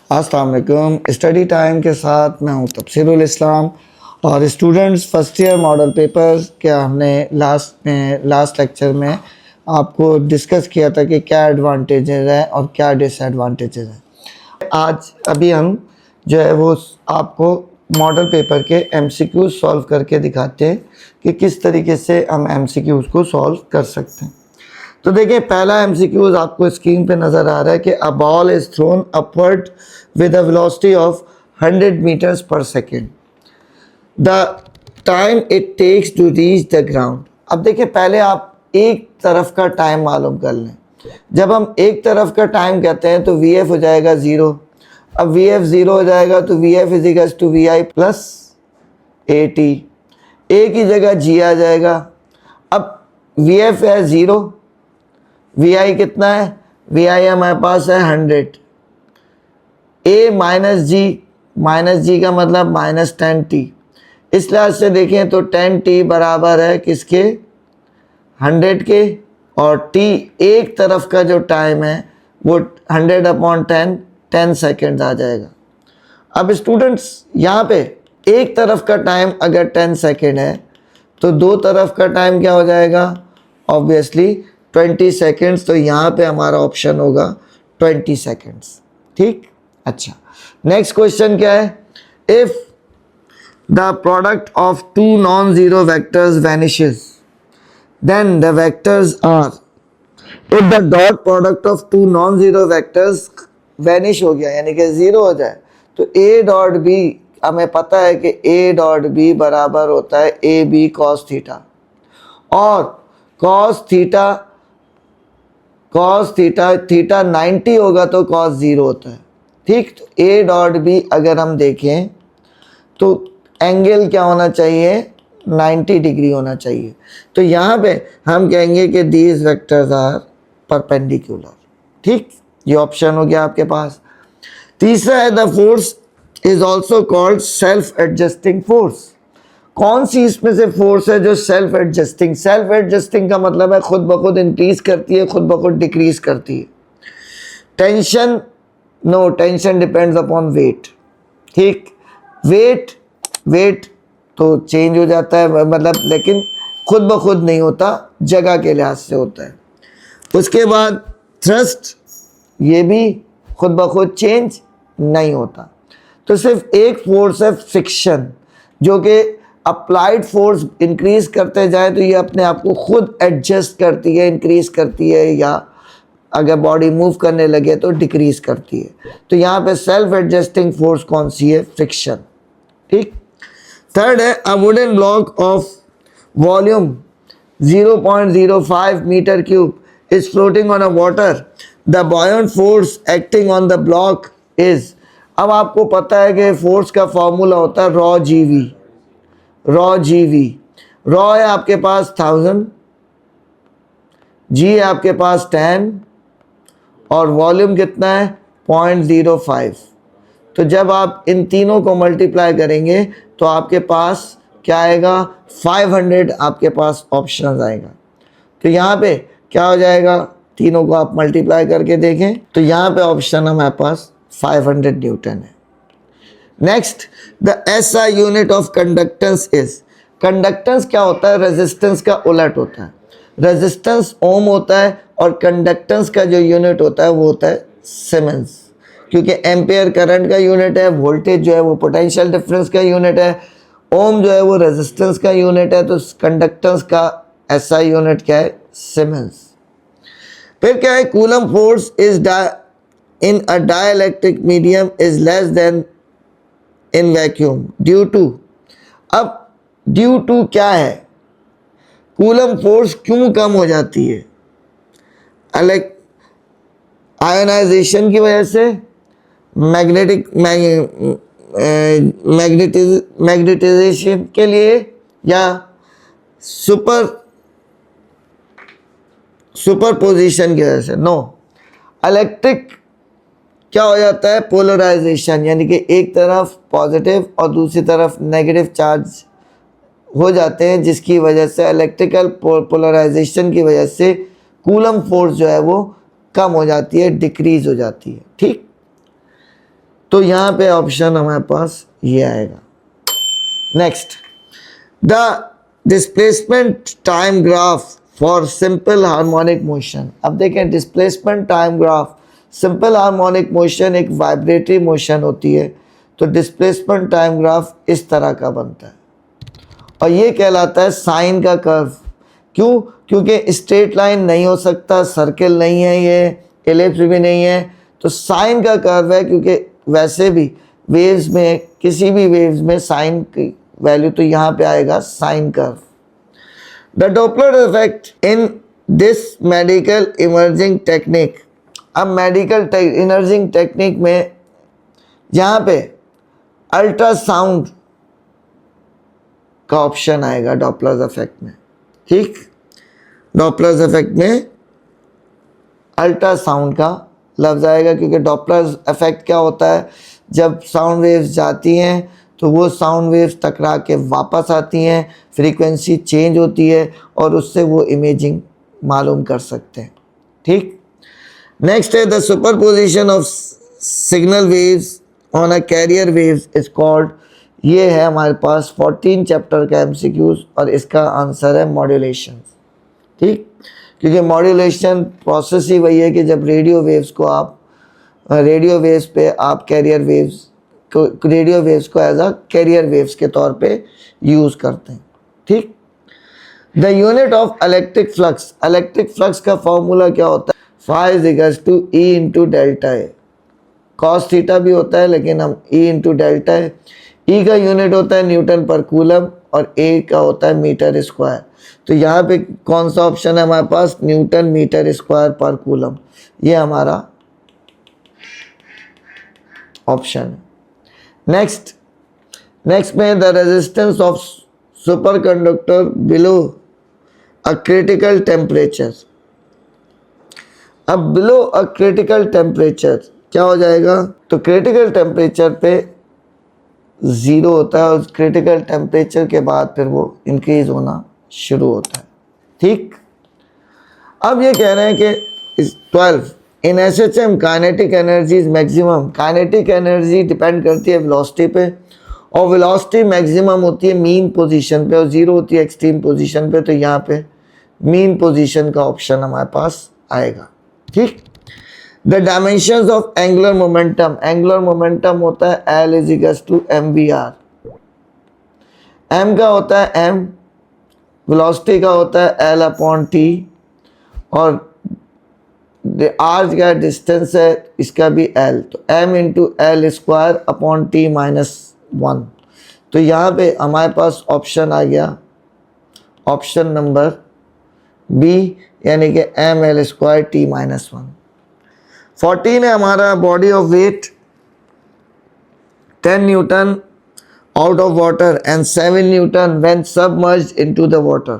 अस्सलाम वालेकुम। Study time के साथ मैं हूं तफसीरुल इस्लाम और students first year model papers के हमने लास्ट लेक्चर में आपको डिस्कस किया था कि क्या एडवांटेजेस हैं और क्या डिसएडवांटेजेस हैं। आज अभी हम जो है वो आपको मॉडल पेपर के एमसीक्यूज सॉल्व करके दिखाते हैं कि किस तरीके से हम एमसीक्यूज को सॉल्व कर सकते हैं। तो देखिए, पहला एमसीक्यूज आपको स्क्रीन पे नज़र आ रहा है कि a ball is throne upward with a velocity of 100 meters per second. The time it takes to reach the ground. अब देखिए, पहले आप एक तरफ का टाइम मालूम कर लें। जब हम एक तरफ का टाइम कहते हैं तो वी एफ हो जाएगा ज़ीरो। अब वी एफ ज़ीरो हो जाएगा तो V F equals to V I plus A T. A की जगह जी आ जाएगा। अब वी एफ है ज़ीरो, वी आई कितना है? वी आई हमारे पास है 100। ए माइनस जी का मतलब माइनस 10t। इस लिहाज से देखें तो 10t बराबर है किसके? 100 के। और t एक तरफ का जो टाइम है वो 100/10 10 सेकेंड आ जाएगा। अब स्टूडेंट्स, यहाँ पे एक तरफ का टाइम अगर 10 सेकेंड है तो दो तरफ का टाइम क्या हो जाएगा? Obviously 20 seconds. तो यहाँ पे हमारा ऑप्शन होगा 20 सेकेंड्स। ठीक, अच्छा। नेक्स्ट क्वेश्चन क्या है? If the product of two non zero vectors vanishes then the vectors are. If the dot product of two non zero vectors vanish हो गया यानी कि जीरो हो जाए तो ए डॉट बी, हमें पता है कि ए डॉट बी बराबर होता है ए बी कॉस थीटा। और कॉस थीटा 90 होगा तो कॉस जीरो होता है। ठीक, तो ए डॉट बी अगर हम देखें तो एंगल क्या होना चाहिए? 90 डिग्री होना चाहिए। तो यहाँ पे हम कहेंगे कि दीज वेक्टर्स आर परपेंडिकुलर। ठीक, ये ऑप्शन हो गया आपके पास। तीसरा है the force is also called self adjusting force. कौन सी इसमें से फोर्स है जो सेल्फ एडजस्टिंग? सेल्फ एडजस्टिंग का मतलब है खुद ब खुद इंक्रीज करती है, खुद ब खुद डिक्रीज करती है। Tension, no, tension depends upon weight. ठीक, वेट तो चेंज हो जाता है मतलब, लेकिन खुद ब खुद नहीं होता, जगह के लिहाज से होता है। उसके बाद थ्रस्ट, ये भी खुद ब खुद चेंज नहीं होता। तो सिर्फ एक फोर्स है फ्रिक्शन, जो कि अप्लाइड फोर्स इंक्रीज करते जाए तो ये अपने आप को खुद एडजस्ट करती है, इंक्रीज करती है, या अगर बॉडी मूव करने लगे तो डिक्रीज करती है। तो यहाँ पे सेल्फ एडजस्टिंग फोर्स कौन सी है? फ्रिक्शन। ठीक, थर्ड है a wooden block of volume 0.05 metre cube is floating on a water. The buoyant force acting on the block is. अब आपको पता है कि फोर्स का फॉर्मूला होता है रॉ जी वी। रॉ है आपके पास 1000, जी है आपके पास 10 और वॉल्यूम कितना है? 0.05। तो जब आप इन तीनों को मल्टीप्लाई करेंगे तो आपके पास क्या आएगा? 500 आपके पास ऑप्शन आएगा। तो यहाँ पे क्या हो जाएगा? तीनों को आप मल्टीप्लाई करके देखें तो यहाँ पे ऑप्शन हमारे पास 500 न्यूटन है। Next, the SI unit of conductance is. Conductance क्या होता है? रेजिस्टेंस का उलट होता है। रेजिस्टेंस ओम होता है और कंडक्टेंस का जो यूनिट होता है वो होता है सीमेंस, क्योंकि एम्पेयर करंट का यूनिट है, वोल्टेज जो है वो पोटेंशियल डिफरेंस का यूनिट है, ओम जो है वो रेजिस्टेंस का यूनिट है। तो कंडक्टेंस का एसआई यूनिट क्या है? सीमेंस। फिर क्या है? Coulomb force is in a dielectric medium is less than in vacuum due to. अब ड्यू टू क्या है? कूलम फोर्स क्यों कम हो जाती है? आयोनाइजेशन की वजह से, मैग्नेटाइजेशन के लिए, या सुपरपोजिशन की वजह से? नो, इलेक्ट्रिक क्या हो जाता है? पोलराइजेशन, यानी कि एक तरफ पॉजिटिव और दूसरी तरफ नेगेटिव चार्ज हो जाते हैं, जिसकी वजह से इलेक्ट्रिकल पोलराइजेशन की वजह से कूलम फोर्स जो है वो कम हो जाती है, डिक्रीज हो जाती है। ठीक, तो यहाँ पे ऑप्शन हमारे पास ये आएगा। Next, the displacement time graph for simple harmonic motion. अब देखें, displacement time graph, simple harmonic motion एक वाइब्रेटरी मोशन होती है, तो डिस्प्लेसमेंट टाइम ग्राफ इस तरह का बनता है और ये कहलाता है साइन का कर्व। क्यों? क्योंकि स्ट्रेट लाइन नहीं हो सकता, सर्किल नहीं है, ये एलिप्स भी नहीं है, तो साइन का कर्व है। क्योंकि वैसे भी वेव्स में, किसी भी वेव्स में साइन की वैल्यू तो यहाँ पे आएगा sine curve. The Doppler effect in this medical emerging technique. अब मेडिकल इमर्जिंग टेक्निक में यहाँ पे अल्ट्रासाउंड का ऑप्शन आएगा डॉपलर इफेक्ट में। ठीक, डॉपलर इफेक्ट में अल्ट्रासाउंड का लफ्ज आएगा, क्योंकि डॉपलर इफेक्ट क्या होता है, जब साउंड वेव्स जाती हैं तो वो साउंड वेव्स टकरा के वापस आती हैं, फ्रीक्वेंसी चेंज होती है और उससे वो इमेजिंग मालूम कर सकते हैं। ठीक, नेक्स्ट है the superposition of signal waves on a carrier waves is called. ये है हमारे पास 14 चैप्टर का एमसीक्यूज और इसका आंसर है मॉड्यूलेशन। ठीक, क्योंकि मॉड्यूलेशन प्रोसेस ही वही है कि जब रेडियो वेव्स को आप रेडियो वेव्स पे आप कैरियर वेव्स को, रेडियो वेव्स को एज अ कैरियर वेव्स के तौर पे यूज़ करते हैं। ठीक, the unit of electric flux, electric flux का फॉर्मूला क्या होता है, phi is equals to E into delta A. Cos theta भी होता है लेकिन हम ई इंटू डेल्टा है। ई का यूनिट होता है न्यूटन पर कूलम और ए का होता है मीटर स्क्वायर। तो यहाँ पे कौन सा ऑप्शन है हमारे पास, न्यूटन मीटर स्क्वायर पर कूलम, ये हमारा ऑप्शन है। नेक्स्ट में the resistance of super conductor below a critical temperature. अब बिलो अ क्रिटिकल टेम्परेचर क्या हो जाएगा, तो क्रिटिकल टेम्परेचर पे ज़ीरो होता है और क्रिटिकल टेम्परेचर के बाद फिर वो इंक्रीज होना शुरू होता है। ठीक, अब ये कह रहे हैं कि 12 in SHM kinetic energy is maximum. Kinetic energy depend करती है वेलोसिटी पे और वेलोसिटी मैक्सिमम होती है मीन पोजीशन पे और ज़ीरो होती है एक्सट्रीम पोजीशन पे। तो यहाँ पे मीन पोजीशन का ऑप्शन हमारे पास आएगा। ठीक, the dimensions of angular momentum, angular momentum होता है L is equals to M V R. M का होता है एम, वेलोसिटी का होता है एल अपॉन टी और आर का डिस्टेंस है इसका भी एल, तो M into L square upon T minus 1। तो यहाँ पे हमारे पास ऑप्शन आ गया ऑप्शन नंबर बी, यानी कि M L square T minus 1। 14 है हमारा body of weight 10 newton out of water and 7 newton when submerged into the water.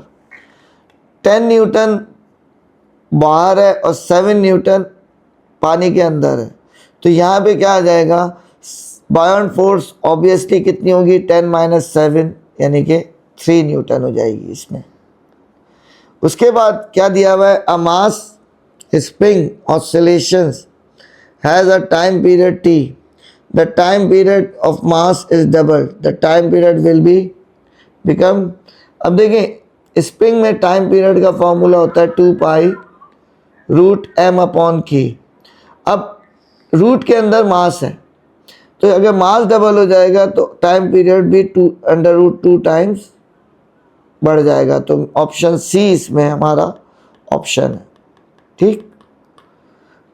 10 newton बाहर है और 7 न्यूटन पानी के अंदर है। तो यहाँ पे क्या आ जाएगा, बायोंट फोर्स ऑब्वियसली कितनी होगी, 10 माइनस 7 यानी कि 3 न्यूटन हो जाएगी इसमें। उसके बाद क्या दिया हुआ है, a mass spring oscillations has a time period T, the time period of mass is double, the time period will be become. अब देखिए स्प्रिंग में टाइम पीरियड का फॉर्मूला होता है 2 पाई रूट एम अपॉन की। अब रूट के अंदर मास है, तो अगर मास डबल हो जाएगा तो टाइम पीरियड भी 2 अंडर रूट 2 टाइम्स बढ़ जाएगा। तो ऑप्शन सी इसमें हमारा ऑप्शन है। ठीक,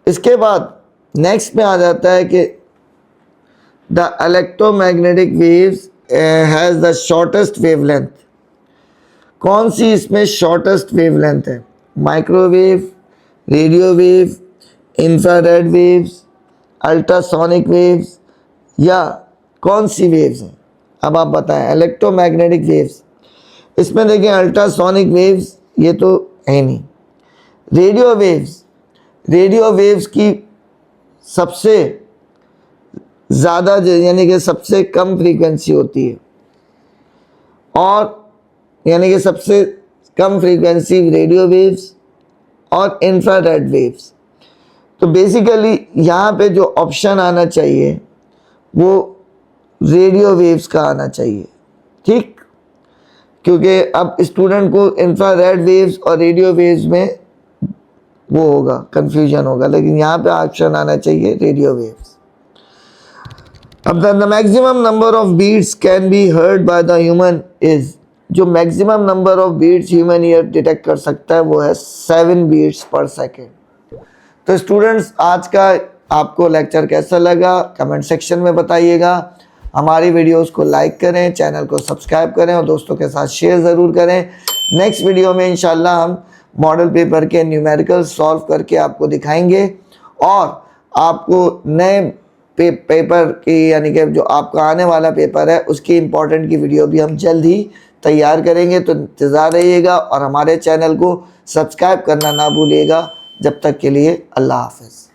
इसके बाद नेक्स्ट में आ जाता है कि the electromagnetic waves has the shortest wavelength. कौन सी इसमें शॉर्टेस्ट वेवलेंथ है, microwave, radio wave, infrared waves, ultrasonic waves या कौन सी वेव्स हैं? अब आप बताएं। इलेक्ट्रोमैग्नेटिक वेव्स, इसमें देखें अल्ट्रासोनिक वेव्स ये तो है नहीं। रेडियो वेव्स, रेडियो वेव्स की सबसे ज़्यादा यानी कि सबसे कम फ्रीक्वेंसी होती है और यानी कि सबसे कम फ्रीक्वेंसी रेडियो वेव्स और इंफ्रारेड वेव्स। तो बेसिकली यहाँ पे जो ऑप्शन आना चाहिए वो रेडियो वेव्स का आना चाहिए, ठीक, क्योंकि अब स्टूडेंट को इंफ्रारेड वेव्स और रेडियो वेव्स में वो होगा, कंफ्यूजन होगा, लेकिन यहाँ पे ऑप्शन आना चाहिए रेडियो वेव्स। अब the maximum number of beats can be heard by the human is, जो maximum number of beats human ear detect कर सकता है वो है 7 बीट्स पर सेकेंड। तो स्टूडेंट्स, आज का आपको लेक्चर कैसा लगा कमेंट सेक्शन में बताइएगा। हमारी वीडियोस को लाइक करें, चैनल को सब्सक्राइब करें और दोस्तों के साथ शेयर ज़रूर करें। नेक्स्ट वीडियो में इंशाल्लाह हम मॉडल पेपर के न्यूमेरिकल सॉल्व करके आपको दिखाएंगे और आपको नए पेपर की, यानी कि जो आपका आने वाला पेपर है उसकी इम्पोर्टेंट की वीडियो भी हम जल्द ही तैयार करेंगे। तो इंतज़ार रहिएगा और हमारे चैनल को सब्सक्राइब करना ना भूलिएगा। जब तक के लिए अल्लाह हाफ़िज़।